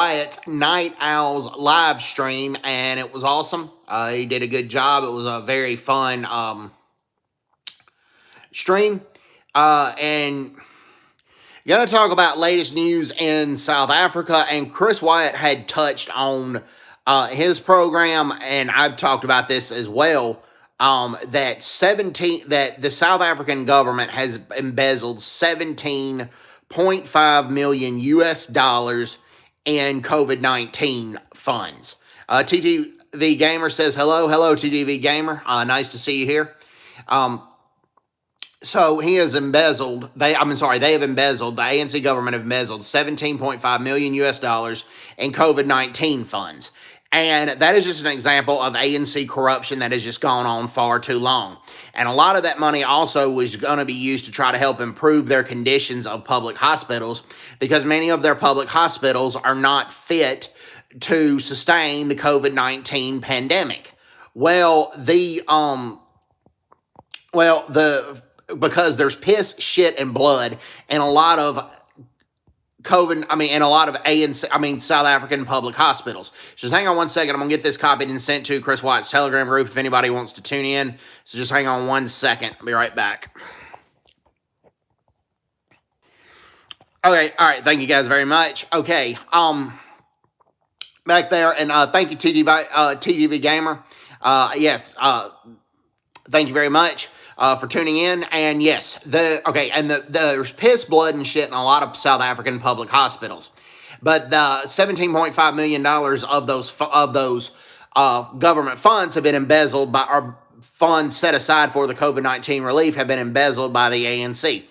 Wyatt's Night Owls live stream, and it was awesome. He did a good job. It was a very fun stream. And going to talk about latest news in South Africa, and Chris Wyatt had touched on his program, and I've talked about this as well. That the South African government has embezzled 17.5 million US dollars in COVID-19 funds. TTV Gamer says hello TTV Gamer. Nice to see you here. So he has embezzled, they have embezzled, the ANC government have embezzled 17.5 million US dollars in COVID-19 funds. And that is just an example of ANC corruption that has just gone on far too long. And a lot of that money also was going to be used to try to help improve their conditions of public hospitals, because many of their public hospitals are not fit to sustain the COVID-19 pandemic. Because there's piss, shit, and blood in a lot of South African public hospitals. Just hang on one second. I'm going to get this copied and sent to Chris Wyatt's Telegram group if anybody wants to tune in. So just hang on one second. I'll be right back. Okay, all right. Thank you guys very much. Okay, back there, and thank you, TDV Gamer. Yes, thank you very much. For tuning in, and yes, there's piss, blood, and shit in a lot of South African public hospitals, but the $17.5 million of those government funds have been embezzled by, or funds set aside for the COVID-19 relief have been embezzled by the ANC.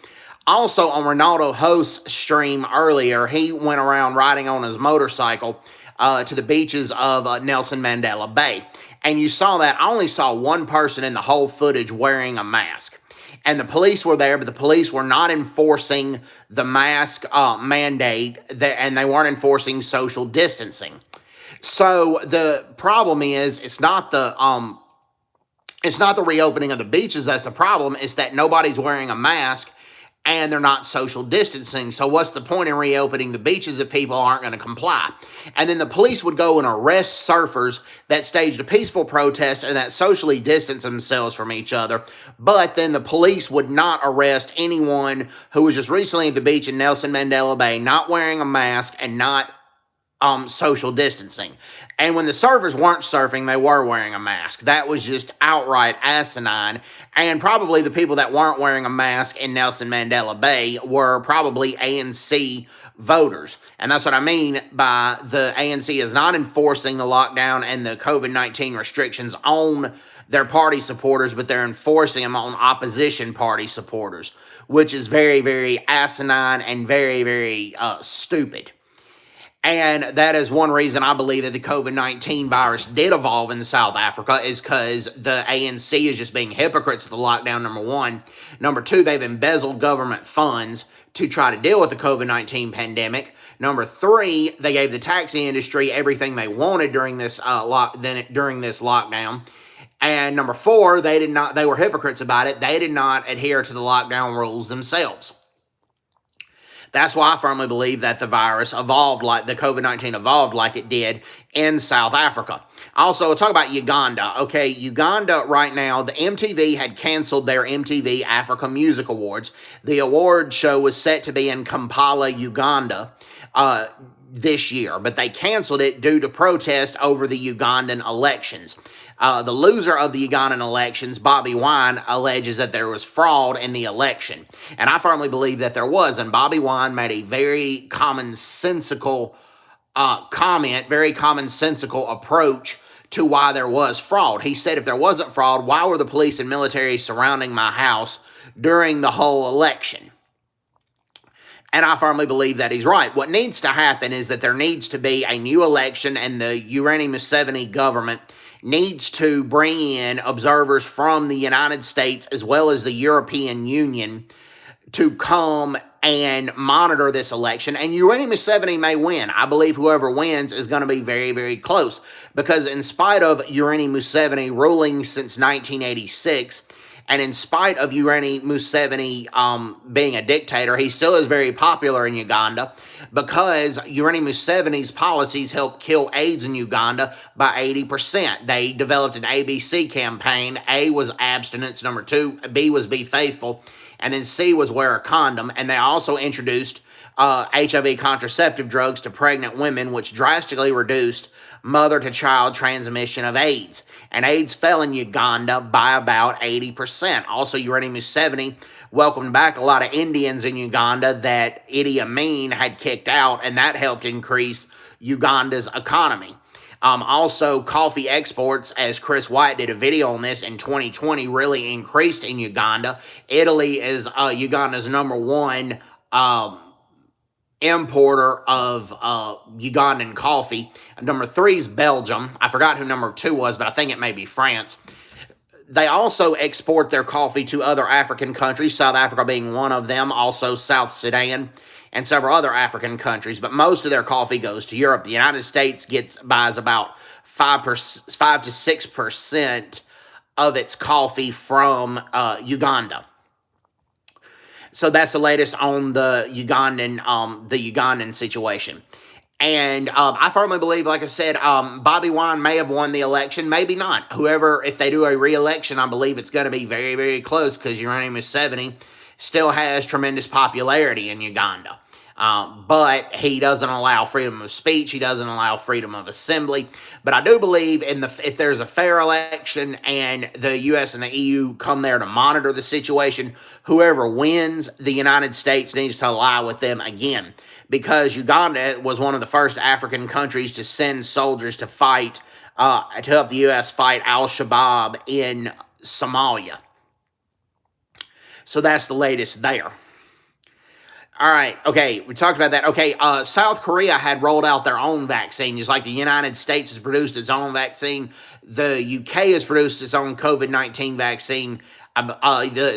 Also, on Ronaldo Host's stream earlier, he went around riding on his motorcycle to the beaches of Nelson Mandela Bay. And you saw that. I only saw one person in the whole footage wearing a mask. And the police were there, but the police were not enforcing the mask mandate, and they weren't enforcing social distancing. So the problem is, it's not the reopening of the beaches that's the problem. It's that nobody's wearing a mask and they're not social distancing. So what's the point in reopening the beaches if people aren't going to comply? And then the police would go and arrest surfers that staged a peaceful protest and that socially distanced themselves from each other. But then the police would not arrest anyone who was just recently at the beach in Nelson Mandela Bay, not wearing a mask and not social distancing. And when the surfers weren't surfing, they were wearing a mask. That was just outright asinine. And probably the people that weren't wearing a mask in Nelson Mandela Bay were probably ANC voters. And that's what I mean by the ANC is not enforcing the lockdown and the COVID-19 restrictions on their party supporters, but they're enforcing them on opposition party supporters, which is very, very asinine and very, very stupid. And that is one reason I believe that the COVID-19 virus did evolve in South Africa, is because the ANC is just being hypocrites with the lockdown, number one. Number two, they've embezzled government funds to try to deal with the COVID-19 pandemic. Number three, they gave the taxi industry everything they wanted during this lockdown. And number four, they were hypocrites about it. They did not adhere to the lockdown rules themselves. That's why I firmly believe that the virus evolved like the COVID-19 evolved like it did in South Africa. Also, we'll talk about Uganda. Okay, Uganda right now, the MTV had canceled their MTV Africa Music Awards. The award show was set to be in Kampala, Uganda, this year, but they canceled it due to protest over the Ugandan elections. The loser of the Ugandan elections, Bobby Wine, alleges that there was fraud in the election. And I firmly believe that there was. And Bobby Wine made a very commonsensical very commonsensical approach to why there was fraud. He said if there wasn't fraud, why were the police and military surrounding my house during the whole election? And I firmly believe that he's right. What needs to happen is that there needs to be a new election, and the Yoweri Museveni government needs to bring in observers from the United States as well as the European Union to come and monitor this election. And Yoweri Museveni may win. I believe whoever wins is going to be very, very close, because in spite of Yoweri Museveni ruling since 1986 And in spite of Yoweri Museveni being a dictator, he still is very popular in Uganda because Yoweri Museveni's policies helped kill AIDS in Uganda by 80%. They developed an ABC campaign. A was abstinence, number two. B was be faithful. And then C was wear a condom. And they also introduced HIV contraceptive drugs to pregnant women, which drastically reduced mother-to-child transmission of AIDS. And AIDS fell in Uganda by about 80%. Also, Yoweri Museveni welcomed back a lot of Indians in Uganda that Idi Amin had kicked out, and that helped increase Uganda's economy. Also, coffee exports, as Chris White did a video on this in 2020, really increased in Uganda. Italy is Uganda's number one importer of Ugandan coffee. Number three is Belgium. I forgot who number two was, but I think it may be France. They also export their coffee to other African countries, South Africa being one of them, also South Sudan, and several other African countries. But most of their coffee goes to Europe. The United States buys about 5 to 6% of its coffee from Uganda. So that's the latest on the Ugandan situation. And I firmly believe, like I said, Bobby Wine may have won the election, maybe not. Whoever, if they do a re-election, I believe it's going to be very, very close because Yoweri Museveni still has tremendous popularity in Uganda. But he doesn't allow freedom of speech. He doesn't allow freedom of assembly. But I do believe if there's a fair election and the U.S. and the EU come there to monitor the situation, whoever wins, the United States needs to ally with them again. Because Uganda was one of the first African countries to send soldiers to fight, to help the U.S. fight al-Shabaab in Somalia. So that's the latest there. All right, okay, we talked about that. Okay, South Korea had rolled out their own vaccine, just like the United States has produced its own vaccine. The UK has produced its own COVID-19 vaccine.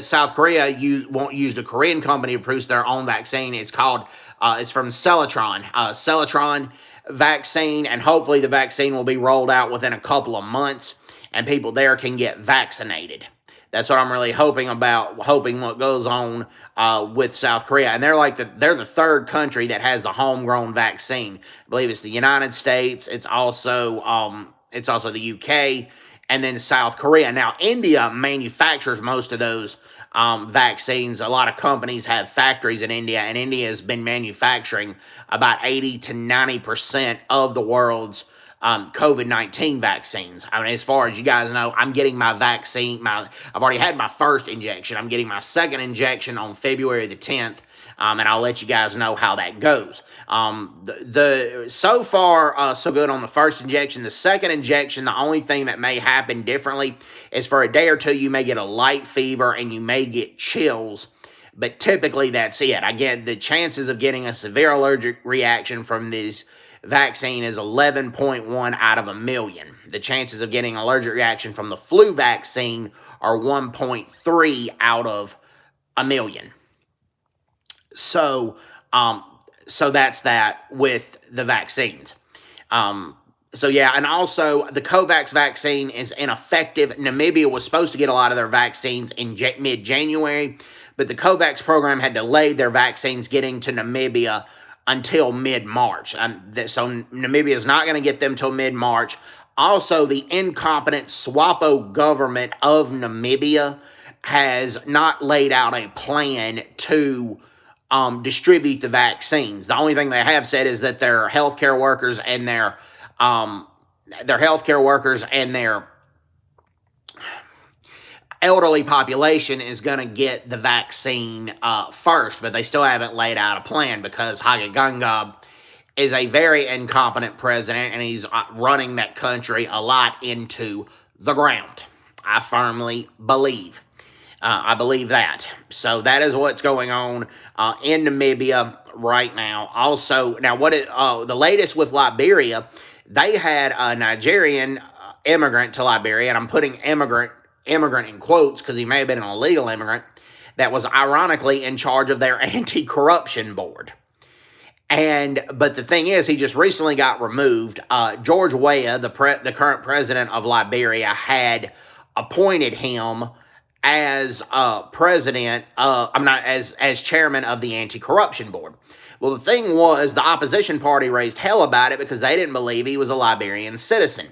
South Korea used a Korean company to produce their own vaccine. It's called, it's from Cellatron vaccine, and hopefully the vaccine will be rolled out within a couple of months, and people there can get vaccinated. That's what I'm really hoping what goes on with South Korea. And they're the third country that has the homegrown vaccine. I believe it's the United States, it's also the UK, and then South Korea. Now, India manufactures most of those vaccines. A lot of companies have factories in India, and India has been manufacturing about 80 to 90% of the world's COVID-19 vaccines. I mean, as far as you guys know, I'm getting my vaccine. I've already had my first injection. I'm getting my second injection on February the 10th, and I'll let you guys know how that goes. So far, so good on the first injection. The second injection, the only thing that may happen differently is for a day or two, you may get a light fever and you may get chills. But typically, that's it. Again, the chances of getting a severe allergic reaction from this vaccine is 11.1 out of a million. The chances of getting an allergic reaction from the flu vaccine are 1.3 out of a million. So that's that with the vaccines. So yeah, and also the COVAX vaccine is ineffective. Namibia was supposed to get a lot of their vaccines in mid-January, but the COVAX program had delayed their vaccines getting to Namibia until mid-March. So Namibia is not going to get them till mid-March. Also, the incompetent SWAPO government of Namibia has not laid out a plan to distribute the vaccines. The only thing they have said is that their healthcare workers and their elderly population is going to get the vaccine first, but they still haven't laid out a plan because Hage Geingob is a very incompetent president, and he's running that country a lot into the ground. I firmly believe. I believe that. So that is what's going on in Namibia right now. Also, now the latest with Liberia, they had a Nigerian immigrant to Liberia, and I'm putting immigrant in quotes because he may have been an illegal immigrant, that was ironically in charge of their anti-corruption board. But the thing is, he just recently got removed. George Weah, the current president of Liberia, had appointed him as as chairman of the Anti-Corruption Board. Well, the thing was, the opposition party raised hell about it because they didn't believe he was a Liberian citizen.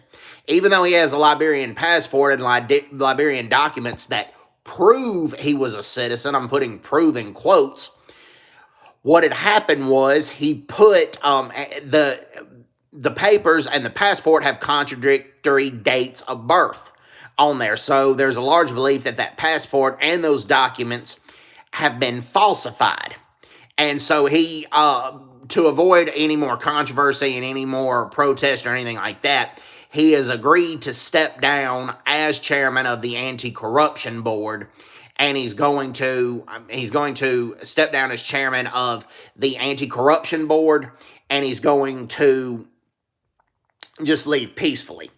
Even though he has a Liberian passport and Liberian documents that prove he was a citizen, I'm putting prove in quotes, what had happened was he put the papers and the passport have contradictory dates of birth on there. So there's a large belief that that passport and those documents have been falsified. And so he, to avoid any more controversy and any more protest or anything like that, he has agreed to step down as chairman of the Anti-Corruption Board, and he's going to step down as chairman of the Anti-Corruption Board, and he's going to just leave peacefully.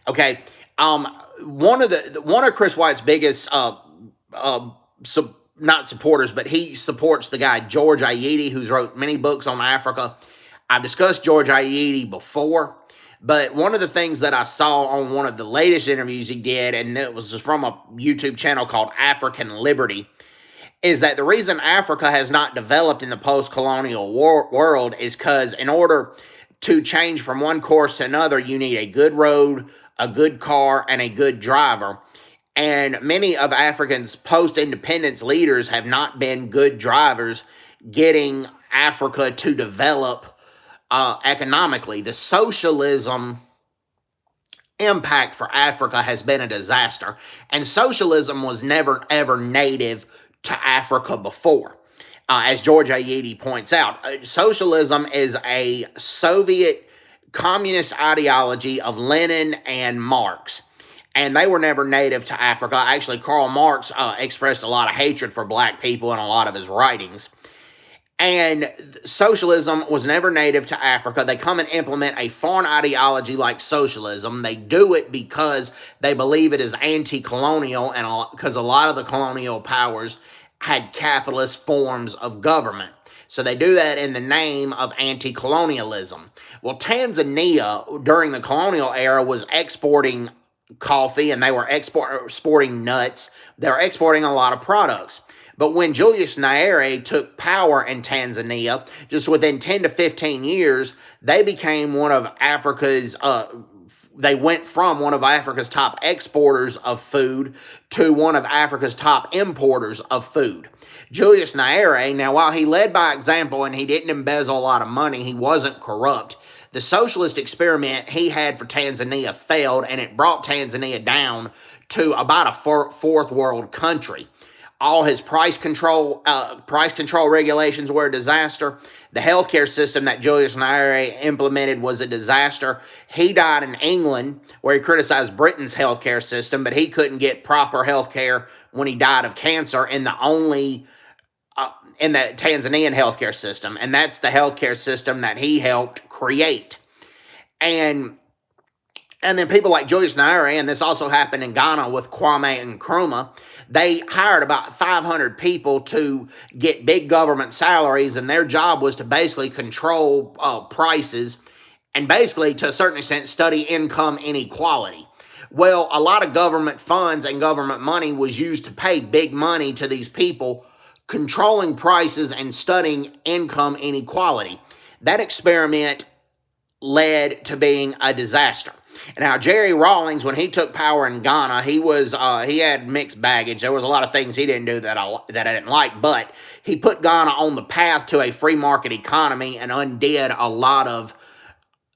Okay. One of Chris White's biggest not supporters, but he supports the guy George Ayittey, who's wrote many books on Africa. I've discussed George Ayittey before, but one of the things that I saw on one of the latest interviews he did, and it was from a YouTube channel called African Liberty, is that the reason Africa has not developed in the post-colonial world is because in order to change from one course to another, you need a good road, a good car, and a good driver. And many of Africa's post-independence leaders have not been good drivers getting Africa to develop economically. The socialism impact for Africa has been a disaster. And socialism was never, ever native to Africa before. As George Ayittey points out, socialism is a Soviet communist ideology of Lenin and Marx. And they were never native to Africa. Actually, Karl Marx expressed a lot of hatred for black people in a lot of his writings. And socialism was never native to Africa. They come and implement a foreign ideology like socialism. They do it because they believe it is anti-colonial, and because a lot of the colonial powers had capitalist forms of government. So they do that in the name of anti-colonialism. Well, Tanzania, during the colonial era, was exporting coffee, and they were exporting nuts. They were exporting a lot of products. But when Julius Nyerere took power in Tanzania, just within 10 to 15 years, they became one of Africa's, they went from one of Africa's top exporters of food to one of Africa's top importers of food. Julius Nyerere, now while he led by example and he didn't embezzle a lot of money, he wasn't corrupt. The socialist experiment he had for Tanzania failed, and it brought Tanzania down to about a fourth world country. All his price control regulations were a disaster. The healthcare system that Julius Nyerere implemented was a disaster. He died in England, where he criticized Britain's healthcare system, but he couldn't get proper healthcare when he died of cancer in the Tanzanian healthcare system, and that's the healthcare system that he helped create. And then people like Julius Nyerere, and this also happened in Ghana with Kwame Nkrumah, they hired about 500 people to get big government salaries, and their job was to basically control prices and basically, to a certain extent, study income inequality. Well, a lot of government funds and government money was used to pay big money to these people controlling prices and studying income inequality. That experiment led to being a disaster. Now, Jerry Rawlings, when he took power in Ghana, he had mixed baggage. There was a lot of things he didn't do that I didn't like, but he put Ghana on the path to a free market economy and undid a lot of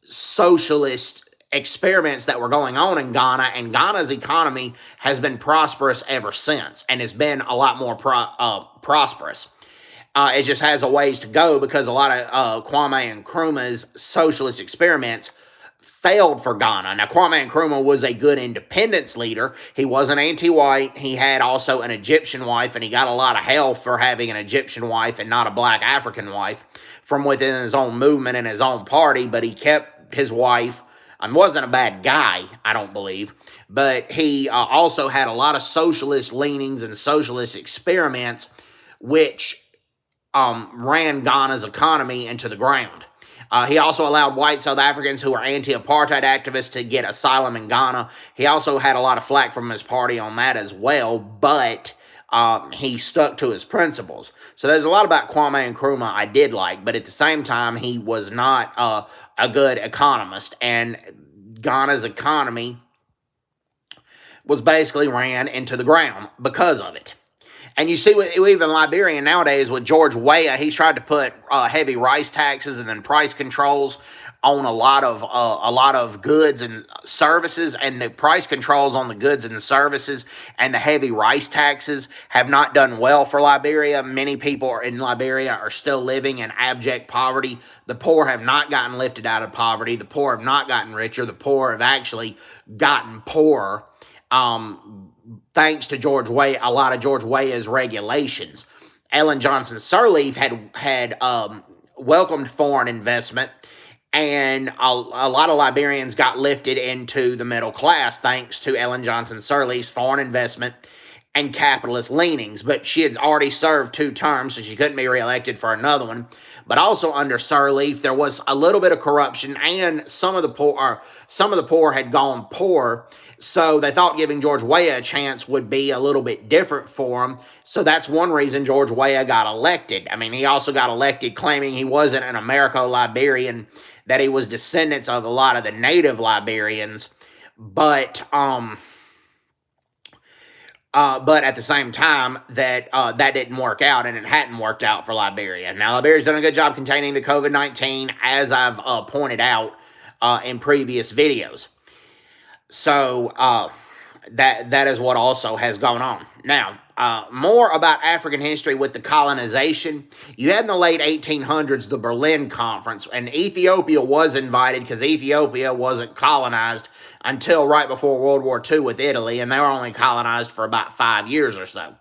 socialist experiments that were going on in Ghana, and Ghana's economy has been prosperous ever since, and it's been a lot more prosperous. It just has a ways to go because a lot of Kwame Nkrumah's socialist experiments failed for Ghana. Now, Kwame Nkrumah was a good independence leader. He wasn't anti-white. He had also an Egyptian wife, and he got a lot of hell for having an Egyptian wife and not a black African wife from within his own movement and his own party, but he kept his wife. Wasn't a bad guy, I don't believe, but he also had a lot of socialist leanings and socialist experiments, which ran Ghana's economy into the ground. He also allowed white South Africans who were anti-apartheid activists to get asylum in Ghana. He also had a lot of flack from his party on that as well, but he stuck to his principles. So there's a lot about Kwame Nkrumah I did like, but at the same time, he was not a good economist, and Ghana's economy was basically ran into the ground because of it. And you see, even Liberia nowadays with George Weah, he's tried to put heavy rice taxes and then price controls on a lot of goods and services, and the price controls on the goods and services and the heavy rice taxes have not done well for Liberia. Many people in Liberia are still living in abject poverty. The poor have not gotten lifted out of poverty. The poor have not gotten richer. The poor have actually gotten poorer. Thanks to George Weah, a lot of George Weah's regulations. Ellen Johnson Sirleaf had welcomed foreign investment, and a lot of Liberians got lifted into the middle class thanks to Ellen Johnson Sirleaf's foreign investment and capitalist leanings. But she had already served 2 terms, so she couldn't be reelected for another one. But also under Sirleaf, there was a little bit of corruption, and some of the poor had gone poor. So they thought giving George Weah a chance would be a little bit different for him. So that's one reason George Weah got elected. I mean, he also got elected claiming he wasn't an Americo-Liberian, that he was descendants of a lot of the native Liberians. But at the same time, that didn't work out, and it hadn't worked out for Liberia. Now, Liberia's done a good job containing the COVID-19, as I've pointed out in previous videos. So that is what also has gone on. Now, more about African history with the colonization. You had in the late 1800s the Berlin Conference, and Ethiopia was invited because Ethiopia wasn't colonized until right before World War II with Italy, and they were only colonized for about 5 years or so.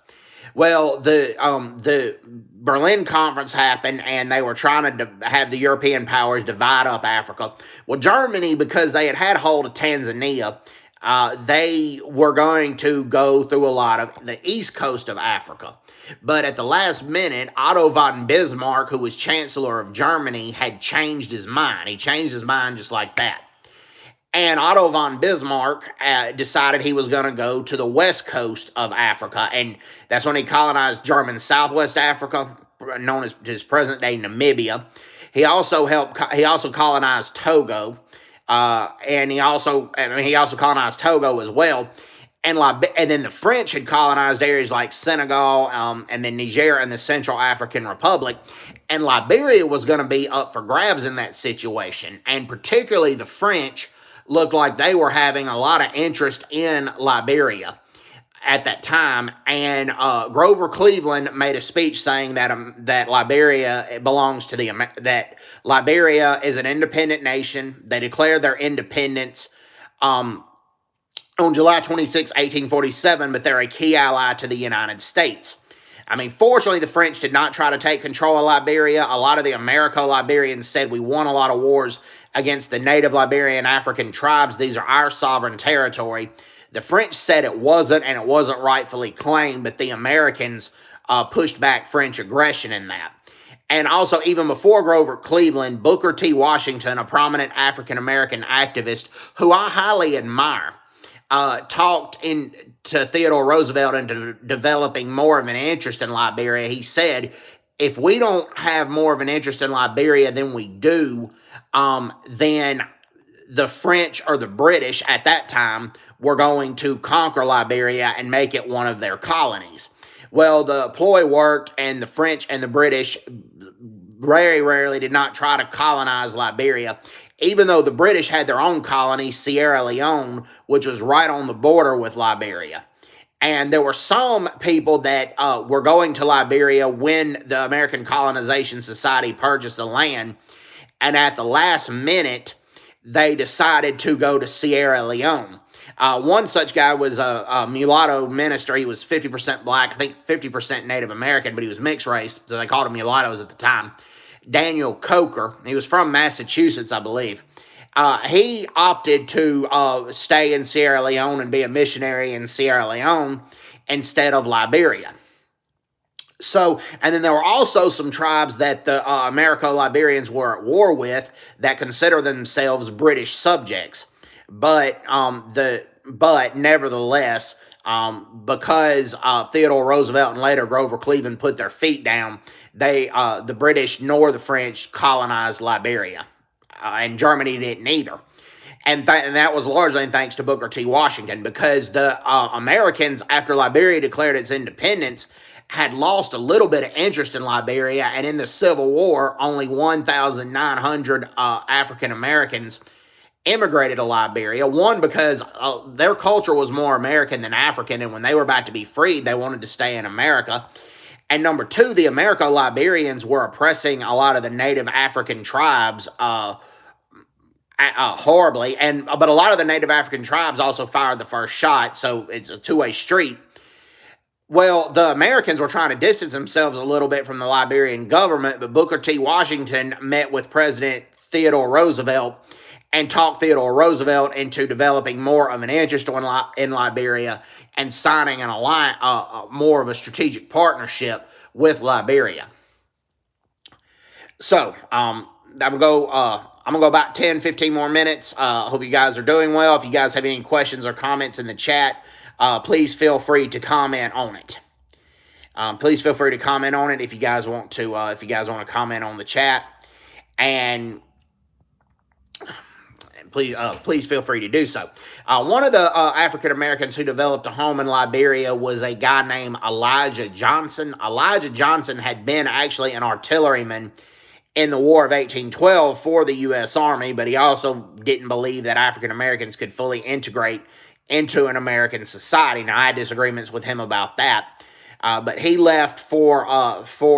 Well, the Berlin Conference happened, and they were trying to have the European powers divide up Africa. Well, Germany, because they had hold of Tanzania, they were going to go through a lot of the east coast of Africa. But at the last minute, Otto von Bismarck, who was Chancellor of Germany, had changed his mind. He changed his mind just like that. And Otto von Bismarck decided he was going to go to the west coast of Africa, and that's when he colonized German Southwest Africa, known as his present-day Namibia. He also colonized Togo, and he also colonized Togo as well. And then the French had colonized areas like Senegal, and then Niger and the Central African Republic. And Liberia was going to be up for grabs in that situation, and particularly the French looked like they were having a lot of interest in Liberia at that time, and Grover Cleveland made a speech saying that Liberia belongs to that Liberia is an independent nation. They declared their independence on July 26, 1847, but they're a key ally to the United States. I mean, fortunately, the French did not try to take control of Liberia. A lot of the Americo-Liberians said we won a lot of wars against the native Liberian African tribes. These are our sovereign territory. The French said it wasn't, and it wasn't rightfully claimed, but the Americans pushed back French aggression in that. And also, even before Grover Cleveland, Booker T. Washington, a prominent African-American activist who I highly admire, talked to Theodore Roosevelt into developing more of an interest in Liberia. He said, if we don't have more of an interest in Liberia than we do, then the French or the British at that time were going to conquer Liberia and make it one of their colonies. Well, the ploy worked, and the French and the British very rarely did not try to colonize Liberia, even though the British had their own colony, Sierra Leone, which was right on the border with Liberia. And there were some people that were going to Liberia when the American Colonization Society purchased the land, and at the last minute, they decided to go to Sierra Leone. One such guy was a mulatto minister. He was 50% black, I think 50% Native American, but he was mixed race, so they called him mulattoes at the time. Daniel Coker. He was from Massachusetts, I believe. He opted to stay in Sierra Leone and be a missionary in Sierra Leone instead of Liberia. So, and then there were also some tribes that the Americo-Liberians were at war with that consider themselves British subjects, but but nevertheless, because Theodore Roosevelt and later Grover Cleveland put their feet down, the British nor the French colonized Liberia, and Germany didn't either. And that was largely thanks to Booker T. Washington, because the Americans, after Liberia declared its independence, had lost a little bit of interest in Liberia, and in the Civil War, only 1,900 African Americans immigrated to Liberia. One, because their culture was more American than African, and when they were about to be freed, they wanted to stay in America. And number two, the Americo-Liberians were oppressing a lot of the native African tribes horribly, but a lot of the native African tribes also fired the first shot, so it's a two-way street. Well, the Americans were trying to distance themselves a little bit from the Liberian government, but Booker T. Washington met with President Theodore Roosevelt and talked Theodore Roosevelt into developing more of an interest in Liberia and signing an alliance, more of a strategic partnership with Liberia. So, I'm gonna go about 10, 15 more minutes. I hope you guys are doing well. If you guys have any questions or comments in the chat, please feel free to comment on it. Please feel free to comment on it if you guys want to. If you guys want to comment on the chat, and please feel free to do so. One of the African Americans who developed a home in Liberia was a guy named Elijah Johnson. Elijah Johnson had been actually an artilleryman in the War of 1812 for the U.S. Army, but he also didn't believe that African Americans could fully integrate into an American society. Now, I had disagreements with him about that, but he left for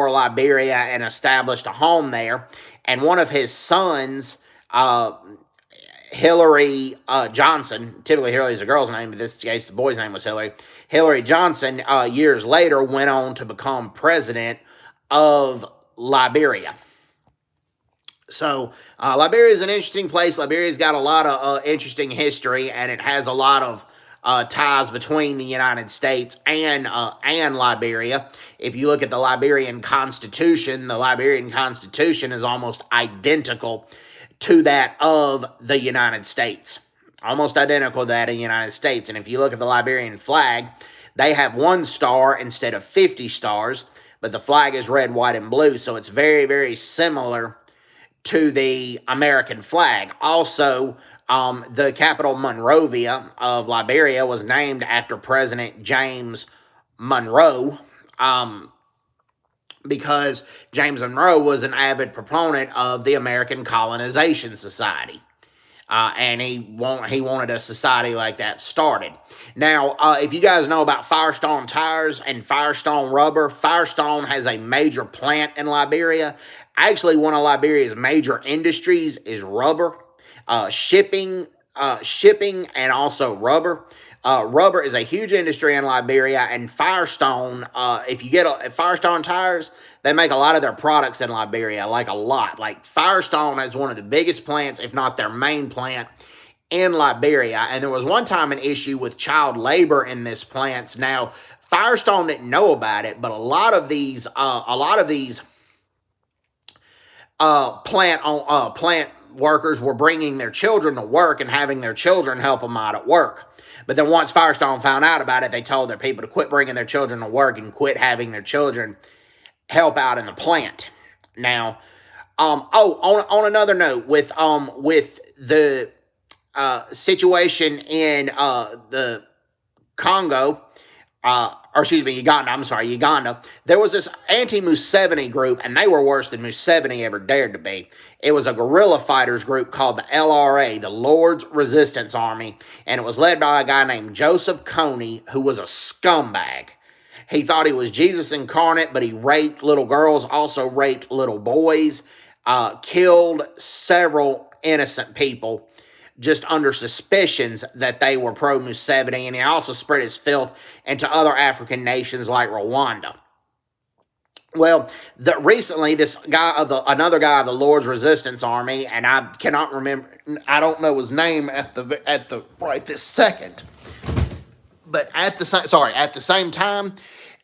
Liberia and established a home there. And one of his sons, Hillary Johnson, typically Hillary's a girl's name, but in this case the boy's name was Hillary. Hillary Johnson, years later, went on to become president of Liberia. So, Liberia is an interesting place. Liberia's got a lot of interesting history, and it has a lot of ties between the United States and Liberia. If you look at the Liberian Constitution is almost identical to that of the United States. Almost identical to that of the United States. And if you look at the Liberian flag, they have one star instead of 50 stars, but the flag is red, white, and blue, so it's very, very similar to the American flag. Also, the capital Monrovia of Liberia was named after President James Monroe, because James Monroe was an avid proponent of the American Colonization Society. And he wanted a society like that started. Now, if you guys know about Firestone tires and Firestone rubber, Firestone has a major plant in Liberia. Actually, one of Liberia's major industries is rubber, shipping, and also rubber. Rubber is a huge industry in Liberia, and Firestone, if you get Firestone tires, they make a lot of their products in Liberia, like a lot. Like Firestone is one of the biggest plants, if not their main plant, in Liberia. And there was one time an issue with child labor in this plant. Now, Firestone didn't know about it, but a lot of these plant workers were bringing their children to work and having their children help them out at work. But then once Firestone found out about it, they told their people to quit bringing their children to work and quit having their children help out in the plant. Now, on another note, with the situation in the Congo, Uganda, there was this anti-Museveni group, and they were worse than Museveni ever dared to be. It was a guerrilla fighters group called the LRA, the Lord's Resistance Army, and it was led by a guy named Joseph Kony, who was a scumbag. He thought he was Jesus incarnate, but he raped little girls, also raped little boys, killed several innocent people, just under suspicions that they were pro-Museveni, and he also spread his filth into other African nations like Rwanda. Well, recently, another guy of the Lord's Resistance Army, and I cannot remember, I don't know his name at the right this second, but at the same time,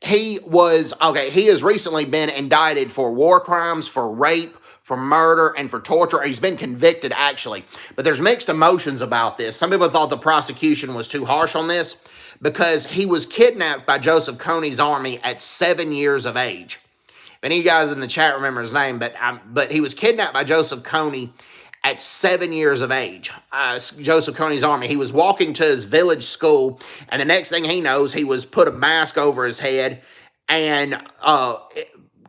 he was, okay, he has recently been indicted for war crimes, for rape, for murder, and for torture. He's been convicted, actually. But there's mixed emotions about this. Some people thought the prosecution was too harsh on this because he was kidnapped by Joseph Kony's army at 7 years of age. If any of you guys in the chat remember his name, but he was kidnapped by Joseph Kony at 7 years of age. Joseph Kony's army. He was walking to his village school, and the next thing he knows, he was put a mask over his head and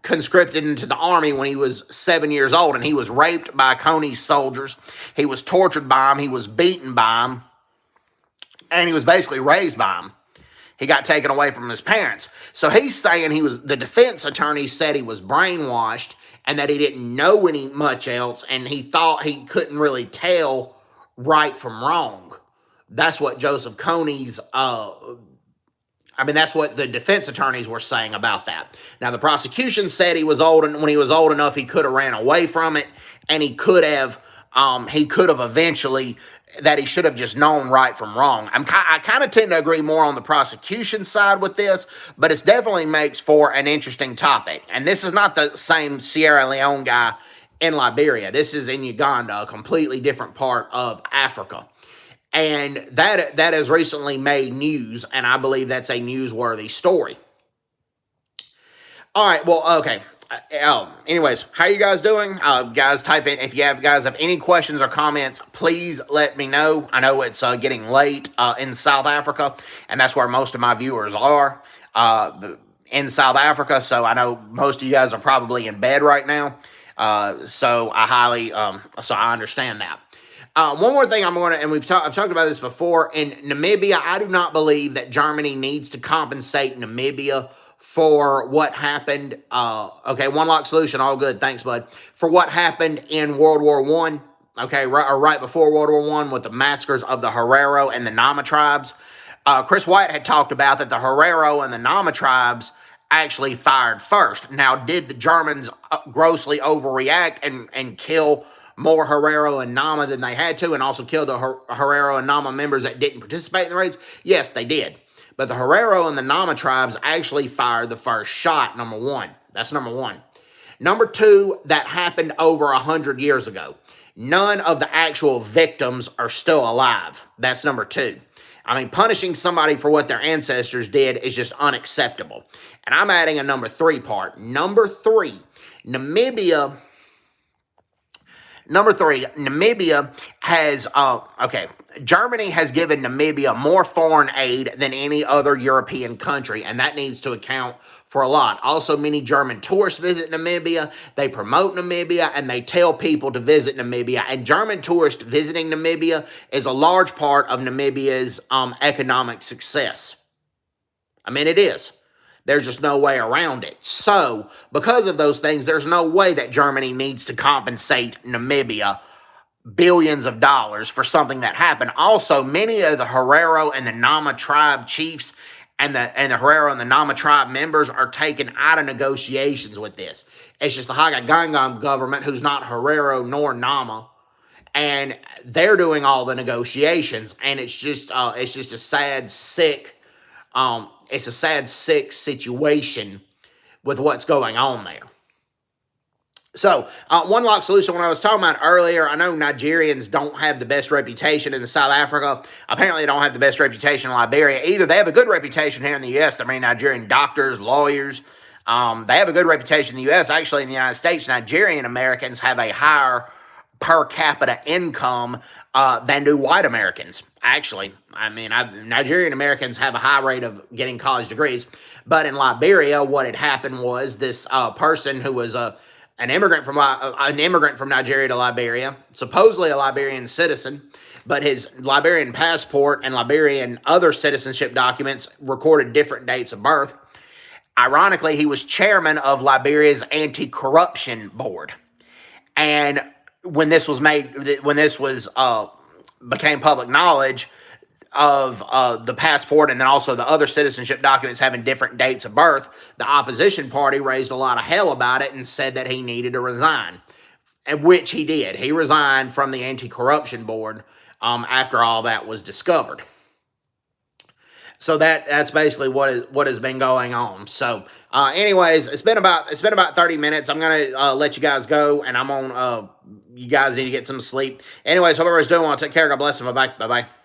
conscripted into the army when he was 7 years old, and he was raped by Kony's soldiers. He was tortured by them. He was beaten by them, and he was basically raised by them. He got taken away from his parents. So he's saying the defense attorney said he was brainwashed and that he didn't know any much else, and he thought he couldn't really tell right from wrong. That's what Joseph Kony's, that's what the defense attorneys were saying about that. Now, the prosecution said he was old, and when he was old enough, he could have ran away from it, and he could have eventually, that he should have just known right from wrong. I kind of tend to agree more on the prosecution side with this, but it definitely makes for an interesting topic. And this is not the same Sierra Leone guy in Liberia. This is in Uganda, a completely different part of Africa. And that has recently made news, and I believe that's a newsworthy story. All right, well, okay. Anyways, how are you guys doing? Guys, type in if you guys have any questions or comments. Please let me know. I know it's getting late in South Africa, and that's where most of my viewers are in South Africa. So I know most of you guys are probably in bed right now. So I understand that. One more thing I've talked about this before. In Namibia, I do not believe that Germany needs to compensate Namibia for what happened. Okay, one lock solution, all good. Thanks, bud. For what happened in World War I, okay, right before World War I with the massacres of the Herero and the Nama tribes. Chris White had talked about that the Herero and the Nama tribes actually fired first. Now, did the Germans grossly overreact and kill more Herero and Nama than they had to, and also kill the Herero and Nama members that didn't participate in the raids? Yes, they did. But the Herero and the Nama tribes actually fired the first shot, number one. That's number one. Number two, that happened over 100 years ago. None of the actual victims are still alive. That's number two. I mean, punishing somebody for what their ancestors did is just unacceptable. And I'm adding a number three part. Number three, Namibia has, Germany has given Namibia more foreign aid than any other European country, and that needs to account for a lot. Also, many German tourists visit Namibia. They promote Namibia, and they tell people to visit Namibia. And German tourists visiting Namibia is a large part of Namibia's economic success. I mean, it is. There's just no way around it. So, because of those things, there's no way that Germany needs to compensate Namibia billions of dollars for something that happened. Also, many of the Herero and the Nama tribe chiefs and the Herero and the Nama tribe members are taken out of negotiations with this. It's just the Hagagangam government, who's not Herero nor Nama, and they're doing all the negotiations. And it's just a sad, sick. It's a sad, sick situation with what's going on there. So, one lock solution, when I was talking about earlier, I know Nigerians don't have the best reputation in South Africa. Apparently, they don't have the best reputation in Liberia either. They have a good reputation here in the U.S. I mean, Nigerian doctors, lawyers, they have a good reputation in the U.S. Actually, in the United States, Nigerian Americans have a higher per capita income than do white Americans. Actually, I mean, Nigerian Americans have a high rate of getting college degrees. But in Liberia, what had happened was this person who was an immigrant from Nigeria to Liberia, supposedly a Liberian citizen, but his Liberian passport and Liberian other citizenship documents recorded different dates of birth. Ironically, he was chairman of Liberia's anti-corruption board. And when this became public knowledge of the passport and then also the other citizenship documents having different dates of birth, the opposition party raised a lot of hell about it and said that he needed to resign, and which he did. He resigned from the anti-corruption board after all that was discovered. So that's basically what has been going on. So, anyways, it's been about 30 minutes. I'm gonna let you guys go, and I'm on. You guys need to get some sleep. Anyways, hope everybody's doing well. Take care. God bless them. Bye bye. Bye bye.